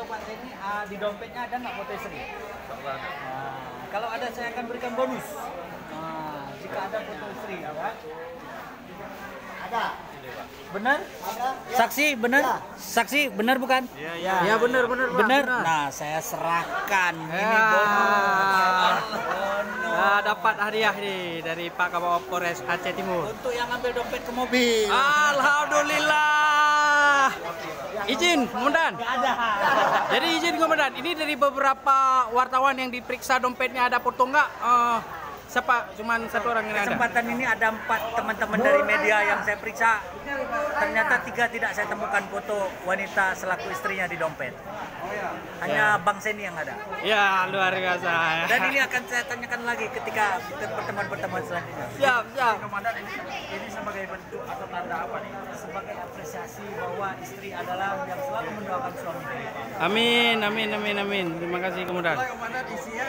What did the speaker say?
Pak Seni, di dompetnya ada nggak foto istri? Ada. Kalau ada saya akan berikan bonus. Jika ada foto istri, ya. Ada. Benar? Ada. Saksi benar? Ya. Saksi benar bukan? Iya. Ya benar Pak. Benar. Nah, saya serahkan ini Ya. bonus. Dapat hadiah nih dari Pak Kabak Polres Aceh Timur. Untuk yang ambil dompet ke mobil. Alhamdulillah. Izin, Komandan. Nggak ada. Jadi izin Komandan, ini dari beberapa wartawan yang diperiksa dompetnya ada foto nggak? Siapa? Cuman satu orang yang ada. Kesempatan ini ada 4 teman-teman dari media yang saya periksa. Ternyata 3 tidak saya temukan foto wanita selaku istrinya di dompet. Hanya Bang Seni yang ada. Ya, luar biasa. Dan ini akan saya tanyakan lagi ketika pertemuan-pertemuan selanjutnya. Siap. Komandan, ini sebagai bentuk atau tanda apa nih? Sebagai apresiasi bahwa istri adalah yang selalu mendoakan suaminya. Amin. Terima kasih Komandan. Komandan isinya